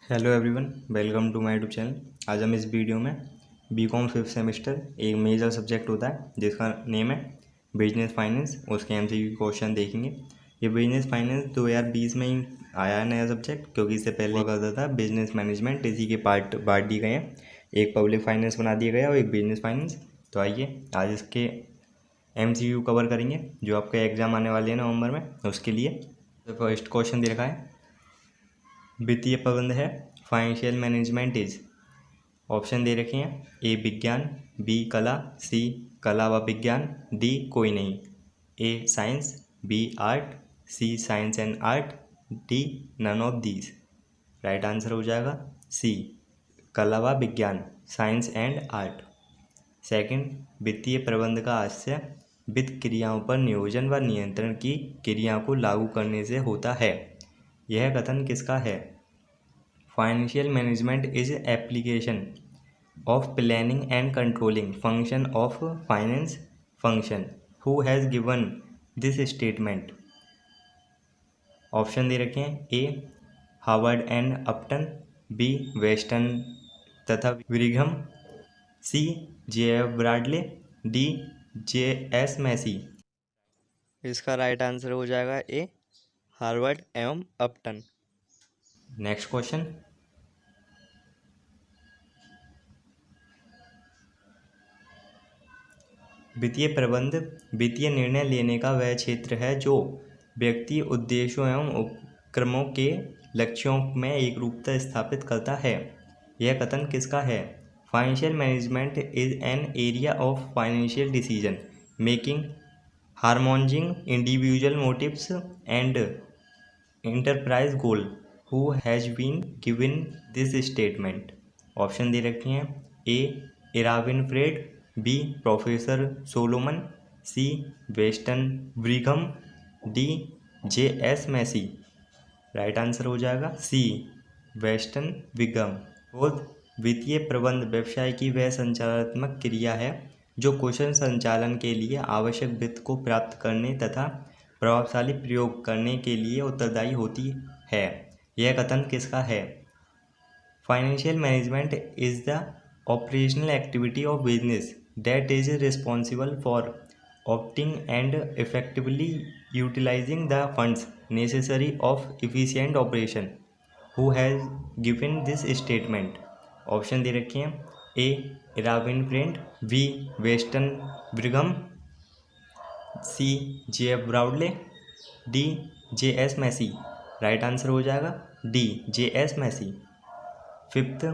Hello everyone, welcome to my YouTube channel. आज हम इस वीडियो में बीकॉम 5th सेमेस्टर एक मेजर सब्जेक्ट होता है जिसका नेम है बिजनेस फाइनेंस। उसके एमसीक्यू क्वेश्चन देखेंगे। ये बिजनेस फाइनेंस 2020 में ही आया है नया सब्जेक्ट, क्योंकि इससे पहले करता था बिजनेस मैनेजमेंट। इसी के पार्ट बांट दिए गए हैं, एक पब्लिक फाइनेंस बना दिया गया और एक बिजनेस फाइनेंस। तो आइए आज इसके एमसीक्यू कवर करेंगे जो आपके एग्जाम आने वाले हैं नवंबर में, उसके लिए। तो फर्स्ट क्वेश्चन दे रखा है, वित्तीय प्रबंध है फाइनेंशियल मैनेजमेंट इज। ऑप्शन दे रखे हैं, ए विज्ञान, बी कला, सी कला व विज्ञान, डी कोई नहीं। A science, B art, C science and art, D none of these. Right answer हो जाएगा सी कला व विज्ञान, साइंस एंड आर्ट। सेकंड, वित्तीय प्रबंध का आशय वित्त क्रियाओं पर नियोजन व नियंत्रण की क्रिया को लागू करने से होता है। यह कथन किसका है? Financial management is application of planning and controlling function of finance function. Who has given this statement? Option दे रखे हैं, A Harvard and Upton, B Weston तथा विरिघम, C JF. Bradley, D JS. Massey. इसका राइट आंसर हो जाएगा ए Harvard एवं अपटन। Next question, वित्तीय प्रबंध वित्तीय निर्णय लेने का वह क्षेत्र है जो व्यक्ति उद्देश्यों एवं उपक्रमों के लक्ष्यों में एकरूपता स्थापित करता है। यह कथन किसका है? Financial management is an area of financial decision making harmonising individual motives and enterprise goal. Who has been given this statement? Option दे रखे हैं, A Irwin Fred, B professor Solomon, C Weston Brigham, D JS. Massey. Right answer हो जाएगा सी Weston Brigham. बोध वित्तीय प्रबंध व्यवसाय की वह संचालनात्मक क्रिया है जो कुशल संचालन के लिए आवश्यक वित्त को प्राप्त करने तथा प्रभावशाली प्रयोग करने के लिए उत्तरदायी होती है। यह कथन किसका है? Financial management is the operational activity of business that is responsible for opting and effectively utilizing the funds necessary of efficient operation. Who has given this statement? Option दे रखे हैं, A Irwin Friend, B Weston Brigham, C JF. Bradley, D JS. Massey. Right answer हो जाएगा D JS. Massey. Fifth,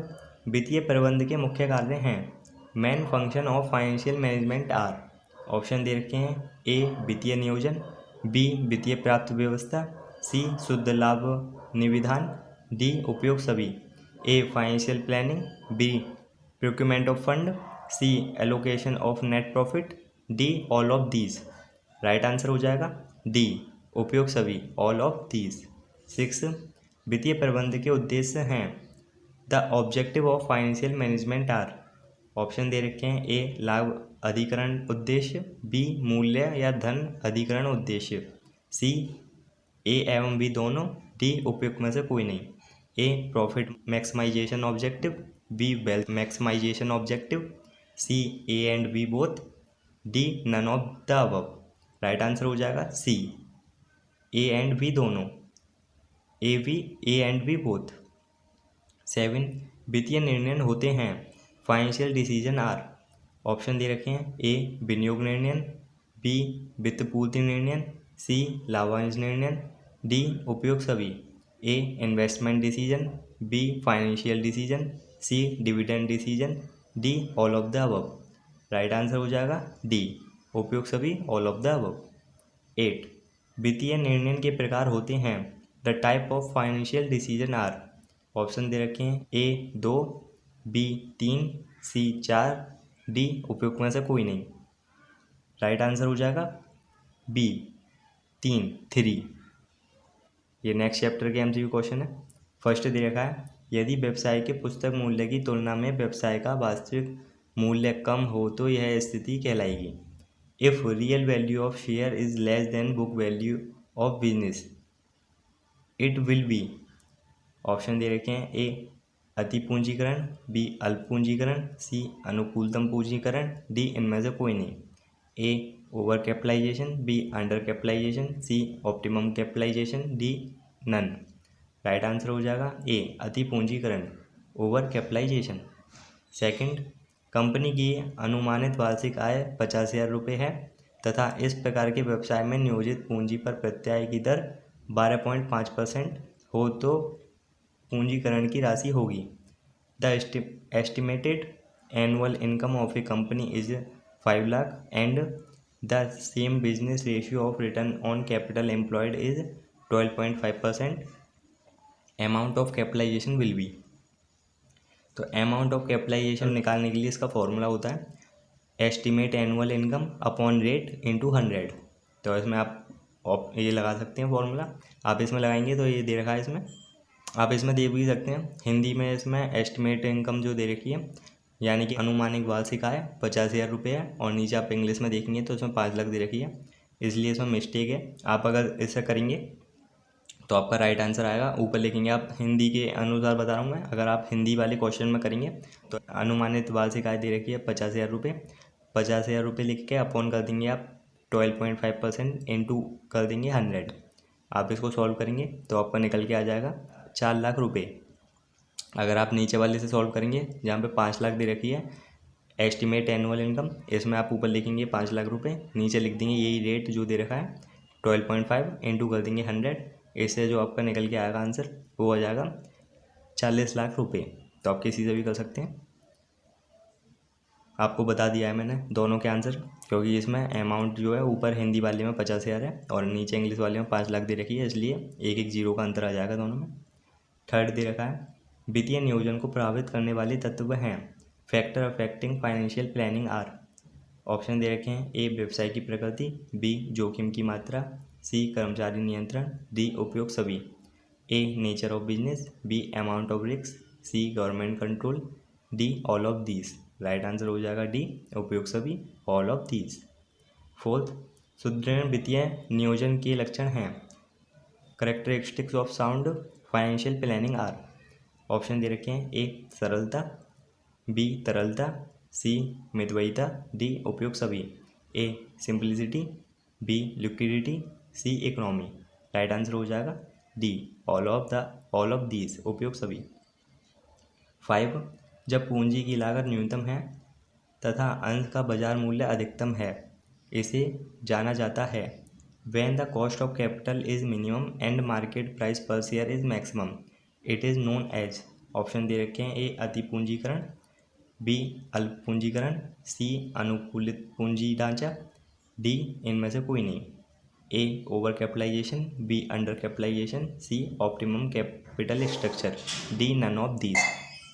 वित्तीय प्रबंध के मुख्य कार्य हैं। Main function of financial management are. Option दे रखे हैं, ए वित्तीय नियोजन, बी वित्तीय प्राप्त व्यवस्था, सी शुद्ध लाभ निविधान, डी उपयोग सभी। A financial planning, B procurement of fund, C allocation of net profit, D all of these. Right answer हो जाएगा डी उपयोग सभी, ऑल ऑफ दीज। सिक्स, वित्तीय प्रबंध के उद्देश्य हैं। The objective of financial management are. Option दे रखे हैं, ए लाभ अधिकरण उद्देश्य, बी मूल्य या धन अधिकरण उद्देश्य, सी ए एवं बी दोनों, डी उपयुक्त में से कोई नहीं। A profit maximisation objective, B wealth maximisation objective, C A and B both, D none of the above. Right answer हो जाएगा सी ए एंड बी दोनों, ए एंड बी बोथ। 7, वित्तीय निर्णय होते हैं। Financial decision are. ऑप्शन दे रखे हैं, ए विनियोग निर्णय, बी वित्तपूर्ति निर्णय, सी लाभांश निर्णय, डी उपयोग सभी। A investment decision, B financial decision, C dividend decision, D all of the above. Right answer हो जाएगा डी उपयोग सभी, ऑल ऑफ द अबव। 8, वित्तीय निर्णय के प्रकार होते हैं। The type of financial decision are. Option दे रखे हैं, ए 2, बी 3, सी 4, डी उपयुक्त में से कोई नहीं। राइट आंसर हो जाएगा बी 3। ये नेक्स्ट चैप्टर के एमसीक्यू क्वेश्चन है। फर्स्ट दे रखा है, यदि व्यवसाय के पुस्तक मूल्य की तुलना में व्यवसाय का वास्तविक मूल्य कम हो तो यह स्थिति कहलाएगी। If real value of share is less than book value of business, it will be option दे रखे हैं, ए अति पूंजीकरण, बी अल्प पूंजीकरण, सी अनुकूलतम पूंजीकरण, डी इनमें से कोई नहीं। A over capitalisation, B under capitalisation, C optimum capitalisation, D none. Right answer हो जाएगा ए अति पूंजीकरण, ओवर कैपिटलाइजेशन। सेकंड, कंपनी की अनुमानित वार्षिक आय 50,000 रुपये है तथा इस प्रकार के व्यवसाय में नियोजित पूंजी पर प्रत्याय की दर 12.5% हो तो पूंजीकरण की राशि होगी। The estimated annual income of a company is 5 lakh and the same business ratio of return on capital employed is 12.5%। Amount of capitalization will be. तो अमाउंट ऑफ कैपिटलाइजेशन निकालने के लिए इसका फॉर्मूला होता है estimate annual income upon rate into 100। तो इसमें आप ये लगा सकते हैं फॉर्मूला। आप इसमें लगाएंगे तो ये दे रखा है, इसमें आप इसमें दे भी सकते हैं हिंदी में। इसमें एस्टिमेट इनकम जो दे रखी है यानी कि अनुमानिक वार्षिक आय 50,000 रुपये है और नीचे आप इंग्लिश में देखेंगे तो इसमें 5 लाख दे रखी है, इसलिए इसमें मिस्टेक है। आप अगर इसे करेंगे तो आपका राइट आंसर आएगा। ऊपर लिखेंगे, आप हिंदी के अनुसार बता रहा हूँ मैं। अगर आप हिंदी वाले क्वेश्चन में करेंगे तो अनुमानित वार्षिक आय दे रखी है 50,000 रुपये। 50,000 रुपये लिख के अपॉन कर देंगे आप 12.5% इंटू कर देंगे 100। आप इसको सॉल्व करेंगे तो आपका निकल के आ जाएगा 4 लाख रुपये। अगर आप नीचे वाले से सॉल्व करेंगे जहाँ पे 5 लाख दे रखी है एस्टिमेट एनुअल इनकम, इसमें आप ऊपर लिखेंगे 5 लाख रुपये, नीचे लिख देंगे यही रेट जो दे रखा है 12.5 इंटू कर देंगे 100। इससे जो आपका निकल के आएगा आंसर वो आ जाएगा 40 लाख रुपये। तो आप किसी से भी कर सकते हैं। आपको बता दिया है मैंने दोनों के आंसर, क्योंकि इसमें अमाउंट जो है ऊपर हिंदी वाले में 50,000 है और नीचे इंग्लिश वाले में 5 लाख दे रखी है, इसलिए एक एक जीरो का अंतर आ जाएगा दोनों में। थर्ड दे रखा है वित्तीय नियोजन को प्रभावित करने वाले तत्व हैं factor affecting financial planning are. Option दे रखे हैं, ए व्यवसाय की प्रकृति, बी जोखिम की मात्रा, सी कर्मचारी नियंत्रण, डी उपयोग सभी। A nature of business, B amount of risk, C government control, D all of these. Right answer हो जाएगा डी उपयोग सभी, ऑल ऑफ दीज। फोर्थ, सुदृढ़ वित्तीय नियोजन के लक्षण हैं characteristics of sound financial planning are. Option दे रखे हैं, ए सरलता, बी तरलता, सी मितव्ययिता, डी उपयोग सभी। ए सिंप्लिसिटी, बी लिक्विडिटी, सी इकोनॉमी। राइट आंसर हो जाएगा डी ऑल ऑफ दीज उपयोग सभी। 5, जब पूंजी की लागत न्यूनतम है तथा अंश का बाजार मूल्य अधिकतम है इसे जाना जाता है when the cost of capital is minimum and market price per share is maximum it is known as। Option दे रखे हैं, ए अति पूंजीकरण, बी अल्प पूंजीकरण, सी अनुकूलित पूंजी ढांचा, डी इनमें से कोई नहीं। A over capitalisation, B under capitalisation, C optimum capital structure, D none of these.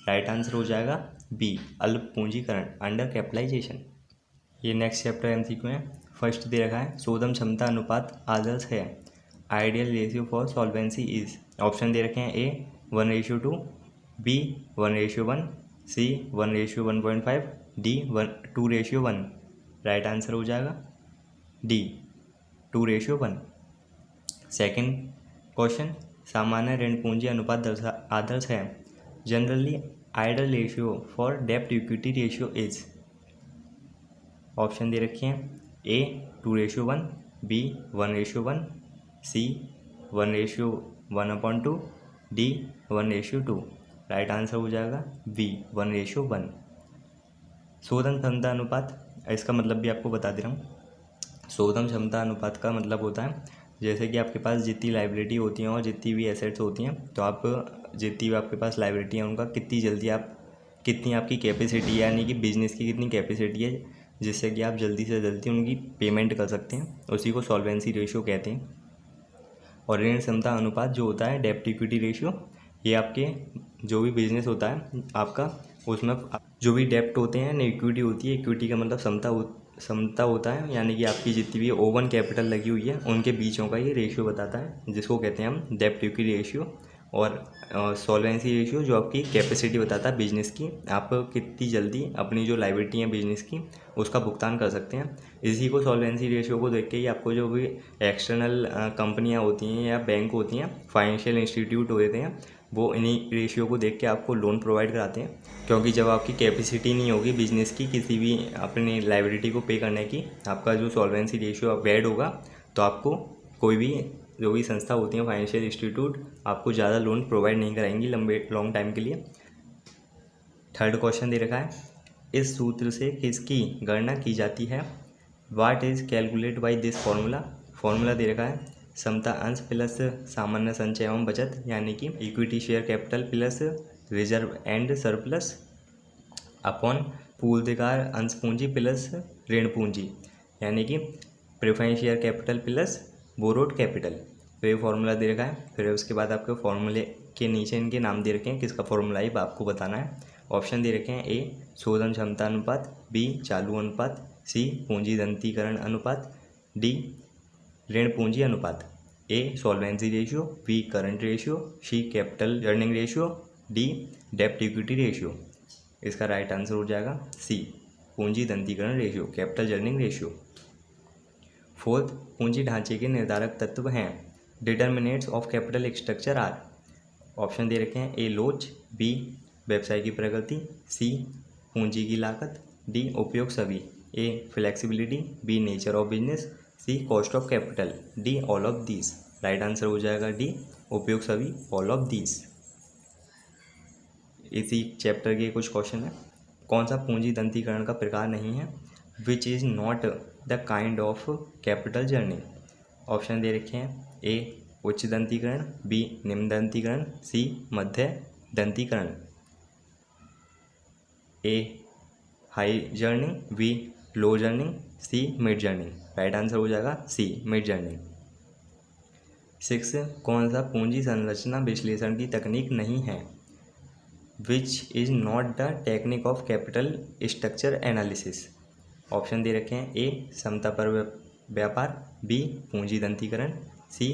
Right answer हो जाएगा बी अल्प पूंजीकरण, अंडर कैपिटलाइजेशन। ये नेक्स्ट चैप्टर एमसीक्यू है। फर्स्ट दे रखा है शोधन क्षमता अनुपात आदर्श है ideal ratio for solvency is. Option दे रखे हैं, A 1:2, B 1:1, C 1:1.5, D 2:1। Right answer हो जाएगा डी 2:1। सेकेंड क्वेश्चन, सामान्य ऋण पूंजी अनुपात आदर्श है जनरली आइडियल रेशियो फॉर डेब्ट इक्विटी रेशियो इज। ऑप्शन दे रखे हैं, ए 2:1, बी 1:1, सी 1:1/2, डी 1:2। राइट आंसर हो जाएगा बी 1:1। शोधन क्षमता अनुपात, इसका मतलब भी आपको बता दे रहा हूँ। शोधन क्षमता अनुपात का मतलब होता है जैसे कि आपके पास जितनी लाइबिलिटी होती हैं और जितनी भी एसेट्स होती हैं, तो आप जितनी भी आपके पास लाइबिलिटी है उनका कितनी आपकी कैपेसिटी है, यानी कि बिजनेस की कितनी कैपेसिटी है जिससे कि आप जल्दी से जल्दी उनकी पेमेंट कर सकते हैं, उसी को सॉल्वेंसी रेशियो कहते हैं। और ऋण क्षमता अनुपात जो होता है डेब्ट इक्विटी रेशियो, ये आपके जो भी बिजनेस होता है आपका, उसमें जो भी डेब्ट होते हैं ना इक्विटी होती है, इक्विटी का मतलब क्षमता होता है, यानी कि आपकी जितनी भी ओवन कैपिटल लगी हुई है उनके बीचों का ये रेशियो बताता है, जिसको कहते हैं हम डेब्ट इक्विटी रेशियो। और सॉल्वेंसी रेशियो जो आपकी कैपेसिटी बताता है बिजनेस की, आप कितनी जल्दी अपनी जो लायबिलिटी है बिजनेस की उसका भुगतान कर सकते हैं। इसी को सॉल्वेंसी रेशियो को देख के ही आपको जो भी एक्सटर्नल कंपनियां होती हैं या बैंक होती हैं, फाइनेंशियल इंस्टीट्यूट होते हैं, वो इन्हीं रेशियो को देख के आपको लोन प्रोवाइड कराते हैं, क्योंकि जब आपकी कैपेसिटी नहीं होगी बिजनेस की किसी भी अपनी लायबिलिटी को पे करने की, आपका जो सॉल्वेंसी रेशियो बैड होगा, तो आपको कोई भी जो भी संस्था होती है फाइनेंशियल इंस्टीट्यूट आपको ज़्यादा लोन प्रोवाइड नहीं कराएंगी लॉन्ग टाइम के लिए। थर्ड क्वेश्चन दे रखा है, इस सूत्र से किसकी गणना की जाती है? What is calculate by this formula? Formula दे रखा है समता अंश प्लस सामान्य संचय एवं बचत, यानी कि equity share capital plus reserve and surplus upon पूर्वाधिकार अंश पूंजी प्लस ऋण पूंजी, यानी कि preference share capital plus borrowed capital. तो ये फॉर्मूला दे रखा है। फिर उसके बाद आपके फॉर्मूले के नीचे इनके नाम दे रखे हैं, किसका फॉर्मूला है आपको बताना है। ऑप्शन दे रखे हैं, ए शोधन क्षमता अनुपात, बी चालू अनुपात, सी पूंजी दंतीकरण अनुपात, डी ऋण पूंजी अनुपात। A solvency ratio, B current ratio, C capital earning ratio, D डेप्ट इक्विटी रेशियो। इसका राइट आंसर हो जाएगा सी पूंजी दंतीकरण ratio, capital earning ratio. Fourth, पूंजी ढांचे के निर्धारक तत्व हैं। Determinants of capital structure are. Option दे रखे हैं, ए लोच, बी व्यवसाय की प्रगति, सी पूंजी की लागत, डी उपयोग सभी। A flexibility, B nature of business, C cost of capital, D all of these. Right answer हो जाएगा डी उपयोग सभी, ऑल ऑफ दीज। इसी चैप्टर के कुछ क्वेश्चन है। कौन सा पूंजी दंतीकरण का प्रकार नहीं है? Which is not the kind of capital gearing. Option दे रखे हैं, ए उच्च दंतीकरण, बी निम्न दंतीकरण, सी मध्य दंतीकरण, A high gearing, B low gearing, C mid gearing. Right answer हो जाएगा सी मिड जर्निंग। 6, कौन सा पूंजी संरचना विश्लेषण की तकनीक नहीं है? Which is not the technique of capital structure analysis. Option दे रखे हैं, ए समता पर व्यापार, बी पूंजी दंतीकरण, सी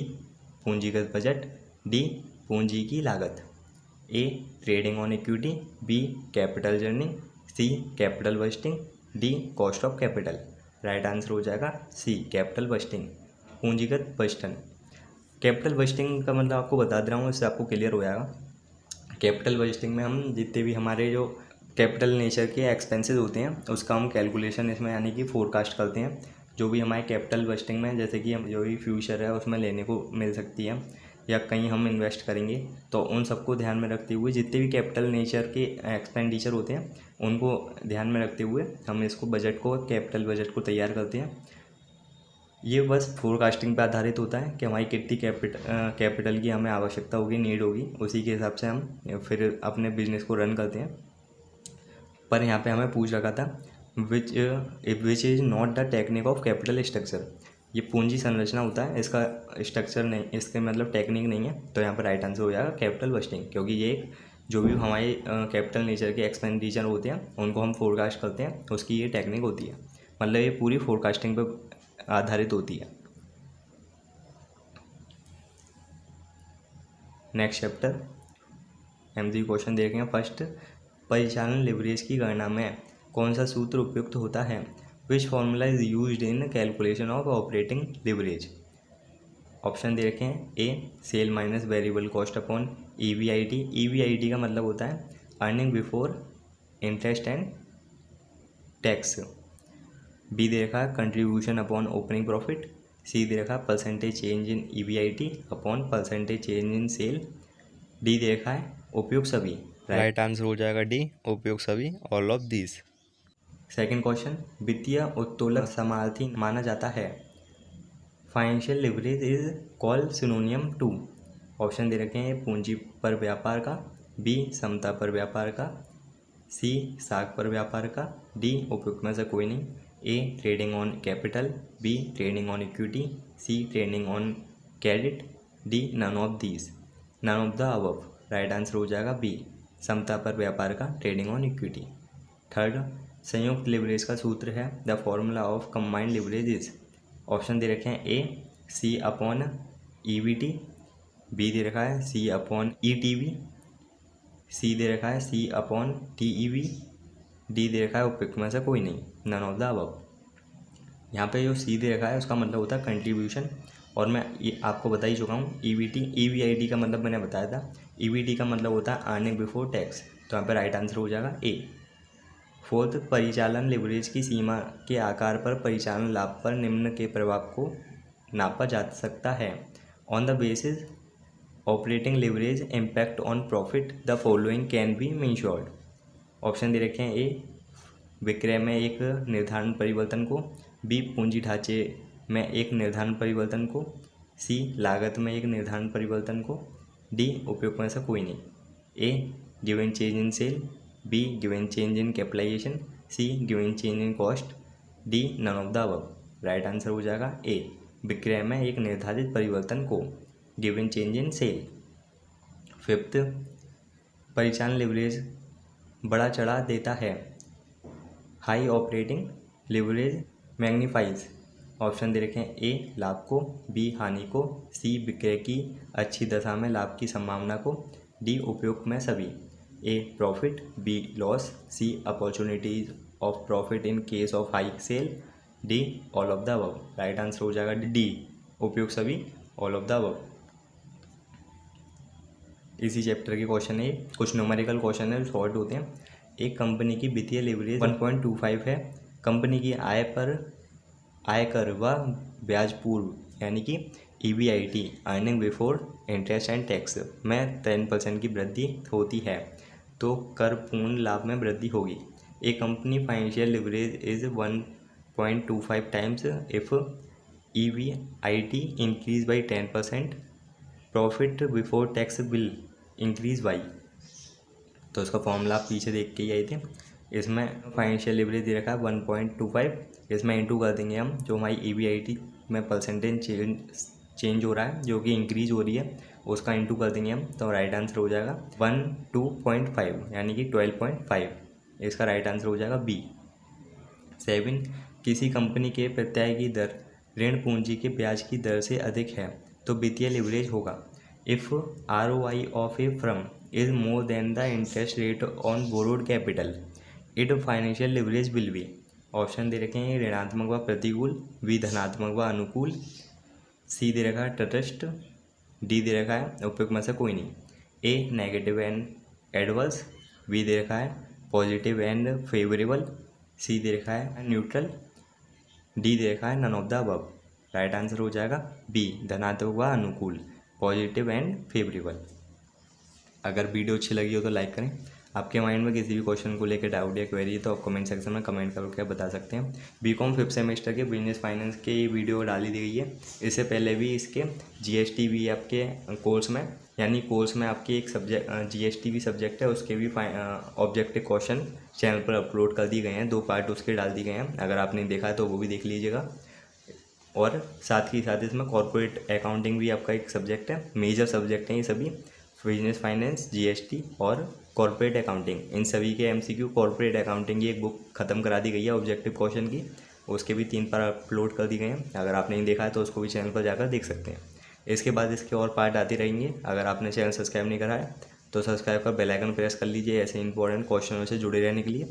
पूंजीगत बजट, डी पूंजी की लागत। A trading on equity, B capital gearing, C capital budgeting, D cost of capital. Right answer हो जाएगा सी कैपिटल बस्टिंग, पूंजीगत बस्टन। कैपिटल बस्टिंग का मतलब आपको बता दे रहा हूँ, इससे आपको क्लियर हो जाएगा। कैपिटल बजटिंग में हम जितने भी हमारे जो कैपिटल नेचर के एक्सपेंसेस होते हैं उसका हम कैलकुलेशन इसमें यानी कि फोरकास्ट करते हैं। जो भी हमारे कैपिटल बजटिंग में जैसे कि हम जो भी फ्यूचर है उसमें लेने को मिल सकती है या कहीं हम इन्वेस्ट करेंगे, तो उन सबको ध्यान में रखते हुए जितने भी कैपिटल नेचर के एक्सपेंडिचर होते हैं उनको ध्यान में रखते हुए हम इसको बजट को कैपिटल बजट को तैयार करते हैं। ये बस फोरकास्टिंग पे आधारित होता है कि हमारी कितनी कैपिटल की हमें आवश्यकता होगी, नीड होगी, उसी के हिसाब से हम फिर अपने बिजनेस को रन करते हैं। पर यहाँ पे हमें पूछ रखा था विच is not the technique of capital structure. ये पूंजी संरचना होता है, इसका स्ट्रक्चर नहीं, इसके मतलब टेक्निक नहीं है। तो यहाँ पर राइट आंसर हो जाएगा कैपिटल बस्टिंग, क्योंकि ये एक जो भी हमारे कैपिटल नेचर के एक्सपेंडिचर होते हैं उनको हम फोरकास्ट करते हैं, उसकी ये टेक्निक होती है। मतलब ये पूरी फोरकास्टिंग पर आधारित होती है। नेक्स्ट चैप्टर एमसीक्यू क्वेश्चन देखेंगे। फर्स्ट, परिचालन लिवरेज की गणना में कौन सा सूत्र उपयुक्त होता है? Which formula is used in calculation of operating leverage. Option दे रखे हैं, A sale minus variable cost upon EBIT। EBIT का मतलब होता है earning before interest and tax. B दे रखा है contribution upon opening profit. C दे रखा है percentage change in EBIT upon percentage change in cell. D दे रखा है उपयोग सभी। राइट आंसर हो जाएगा डी उपयोग सभी, all of these. Second question, वित्तीय उत्तोलन समार्थी माना जाता है। Financial leverage is called synonym to. Option दे रखे हैं, पूंजी पर व्यापार का, बी समता पर व्यापार का, सी साख पर व्यापार का, डी उपयुक्त में से कोई नहीं। A trading on capital, B trading on equity, C trading on credit, D none of these, none of the above. Right answer हो जाएगा बी समता पर व्यापार का, ट्रेडिंग ऑन इक्विटी। थर्ड, संयुक्त लिवरेज का सूत्र है the formula of combined leverage is. Option दे रखे हैं, A C upon EBT, B दे रखा है सी अपॉन ETB, सी दे रखा है सी अपॉन TEB, डी दे रखा है उपयुक्त में से कोई नहीं, नन ऑफ द अबव। यहाँ पे जो सी दे रखा है उसका मतलब होता है कंट्रीब्यूशन, और मैं ये आपको बता ही चुका हूँ। EBIT का मतलब मैंने बताया था। EBT का मतलब होता है अर्निंग बिफोर टैक्स। तो यहाँ पर राइट आंसर हो जाएगा ए। फोर्थ, परिचालन लिवरेज की सीमा के आकार पर परिचालन लाभ पर निम्न के प्रभाव को नापा जा सकता है। On the basis operating leverage impact on profit the following can be measured. Option दे रखे हैं ए, विक्रय में एक निर्धारण परिवर्तन को, बी, पूंजी ढांचे में एक निर्धारण परिवर्तन को, सी, लागत में एक निर्धारण परिवर्तन को, डी, उपयोग में से कोई नहीं। A, given change in sale, B, given change in capitalisation, C, given change in cost, D, none of the above. Right answer हो जाएगा ए, विक्रय में एक निर्धारित परिवर्तन को, given change in sale. Fifth, परिचालन लिवरेज बड़ा चढ़ा देता है। High operating leverage magnifies. Option दे रखे हैं ए, लाभ को, बी, हानि को, सी, विक्रय की अच्छी दशा में लाभ की संभावना को, डी, उपयोग में सभी। A, profit, B, loss, C, opportunities of profit in case of high sale, D, all of the above. Right answer हो जाएगा डी, उपयोग सभी, ऑल ऑफ द अबव। इसी चैप्टर के क्वेश्चन है, कुछ न्यूमेरिकल क्वेश्चन है जो शॉर्ट होते हैं। एक कंपनी की वित्तीय लिवरेज 1.25 है। कंपनी की आयकर व ब्याज पूर्व यानी कि EBIT earning before interest and tax में 10% की वृद्धि होती है तो कर पूर्ण लाभ में वृद्धि होगी। A company financial leverage is 1.25 times if EBIT increase by 10%, profit before tax will increase by. तो उसका फॉर्मूला आप पीछे देख के ही आए थे। इसमें फाइनेंशियल लिवरेज दे रखा है 1.25, इसमें इंटू कर देंगे हम जो हमारी EBIT में परसेंटेज चेंज हो रहा है जो कि इंक्रीज हो रही है, उसका इंटू कर देंगे हम। तो राइट आंसर हो जाएगा 102.5 यानी कि 12.5। इसका राइट आंसर हो जाएगा बी। 7, किसी कंपनी के प्रत्यय की दर ऋण पूंजी के ब्याज की दर से अधिक है तो वित्तीय लिवरेज होगा। If ROI of a firm is more than the interest rate on borrowed capital, it financial leverage will be. Option दे रखे हैं ऋणात्मक व प्रतिकूल, बी, धनात्मक व अनुकूल, सी दे रखा है तटस्थ, डी दे रखा है उपयोग में से कोई नहीं। A, negative and adverse, B दे रखा है पॉजिटिव एंड फेवरेबल, सी दे रखा है न्यूट्रल, डी दे रखा है none of the above. Right answer हो जाएगा बी, धनात्मक व अनुकूल, पॉजिटिव एंड फेवरेबल। अगर वीडियो अच्छी लगी हो तो लाइक करें। आपके माइंड में किसी भी क्वेश्चन को लेकर डाउट या क्वेरी है तो आप कमेंट सेक्शन में कमेंट करके बता सकते हैं। BCom 5th सेमेस्टर के बिजनेस फाइनेंस के ये वीडियो डाली दी गई है। इससे पहले भी इसके GST भी आपके कोर्स में यानी कोर्स में आपके एक सब्जेक्ट GST भी सब्जेक्ट है, उसके भी ऑब्जेक्टिव क्वेश्चन चैनल पर अपलोड कर दिए गए हैं। 2 पार्ट उसके डाल दिए गए हैं, अगर आपने देखा है तो वो भी देख लीजिएगा। और साथ ही साथ इसमें कॉर्पोरेट अकाउंटिंग भी आपका एक सब्जेक्ट है। मेजर सब्जेक्ट हैं ये सभी, बिजनेस फाइनेंस, GST और कॉर्पोरेट अकाउंटिंग। इन सभी के MCQ कॉर्पोरेट अकाउंटिंग की एक बुक ख़त्म करा दी गई है ऑब्जेक्टिव क्वेश्चन की, उसके भी 3 पार्ट अपलोड कर दिए गए हैं। अगर आपने नहीं देखा है तो उसको भी चैनल पर जाकर देख सकते हैं। इसके बाद इसके और पार्ट आते रहेंगे। अगर आपने चैनल सब्सक्राइब नहीं करा है तो सब्सक्राइब कर बेल आइकन प्रेस कर लीजिए ऐसे इंपॉर्टेंट क्वेश्चनों से जुड़े रहने के लिए।